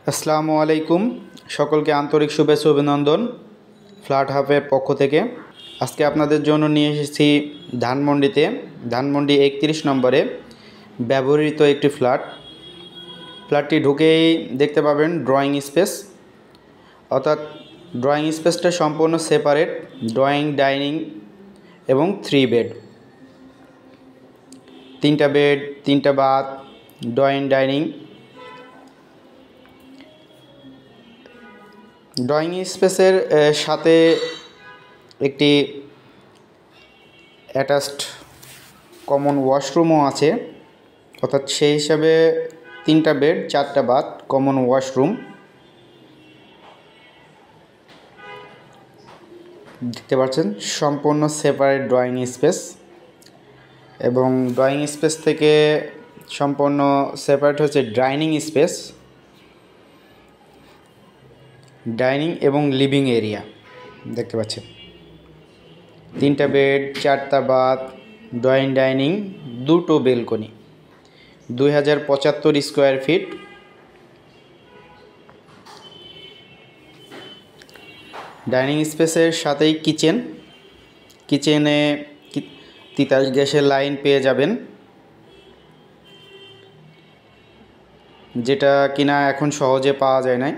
আসসালামু আলাইকুম। সকলকে আন্তরিক শুভেচ্ছা অভিনন্দন ফ্ল্যাট হাবের পক্ষ থেকে। আজকে আপনাদের জন্য নিয়ে এসেছি ধানমন্ডি 31 নম্বরে ব্যবহৃত একটি ফ্ল্যাটটি ঢুকেই দেখতে পাবেন ড্রয়িং স্পেস, অর্থাৎ ড্রয়িং স্পেসটা সম্পূর্ণ সেপারেট, ড্রয়িং, ডাইনিং এবং 3 বেড, 3টা বেড, 3টা বাথ, ড্রয়িং, ডাইনিং। ড্রয়িং স্পেসের সাথে একটি অ্যাটাচড কমন ওয়াশরুমও আছে, অর্থাৎ সেই হিসাবে 3টা বেড, 4টা বাথ, কমন ওয়াশরুম। দেখতে পাচ্ছেন সম্পূর্ণ সেপারেট ড্রয়িং স্পেস, এবং ড্রয়িং স্পেস থেকে সম্পূর্ণ সেপারেট হচ্ছে ডাইনিং এবং লিভিং এরিয়া। দেখতে পাচ্ছেন 3টা বেড, 4টা বাথ, ড্রয়িং, ডাইনিং, 2টো বেলকনি, 2075 স্কোয়ার ফিট। ডাইনিং স্পেসের সাথেই কিচেনে তিতাস গ্যাসের লাইন পেয়ে যাবেন, যেটা কিনা এখন সহজে পাওয়া যায় না।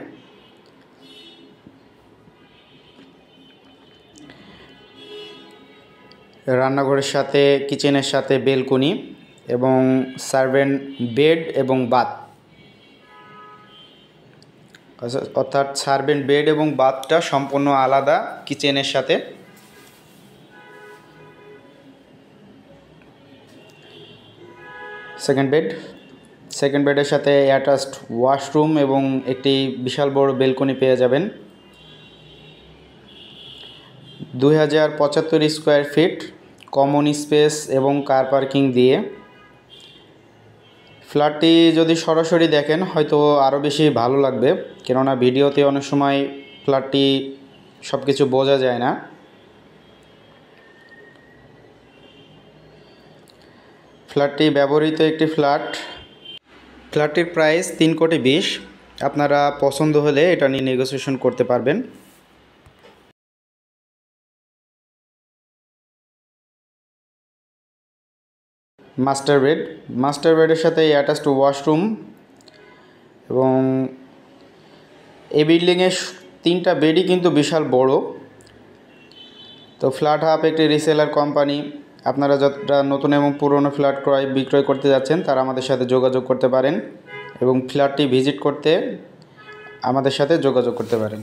রান্নাঘরের সাথে কিচেনের সাথে বেলকনি এবং সার্ভেন্ট বেড এবং বাথ, অর্থাৎ সার্ভেন্ট বেড এবং বাথটা সম্পূর্ণ আলাদা কিচেনের সাথে। সেকেন্ড বেডের সাথে অ্যাটাচড ওয়াশরুম এবং একটি বিশাল বড় বেলকনি পেয়ে যাবেন। 2075 স্কোয়ার ফিট কমন স্পেস এবং কার পার্কিং দিয়ে। ফ্ল্যাটটি যদি সরাসরি দেখেন হয়তো আরও বেশি ভালো লাগবে, কেননা ভিডিওতে অনেক সময় ফ্ল্যাটটি সব কিছু বোঝা যায় না। ফ্ল্যাটটি ব্যবহৃত একটি ফ্ল্যাটটির প্রাইস 3,20,00,000। আপনারা পছন্দ হলে এটা নিয়ে নেগোসিয়েশন করতে পারবেন। মাস্টার বেডের সাথে অ্যাটাচড ওয়াশরুম, এবং এই বিল্ডিংয়ের 3টা বেডই কিন্তু বিশাল বড়। তো ফ্ল্যাট হাব একটি রিসেলার কোম্পানি। আপনারা যারা নতুন এবং পুরনো ফ্ল্যাট বিক্রয় করতে যাচ্ছেন তারা আমাদের সাথে যোগাযোগ করতে পারেন, এবং ফ্ল্যাটটি ভিজিট করতে আমাদের সাথে যোগাযোগ করতে পারেন।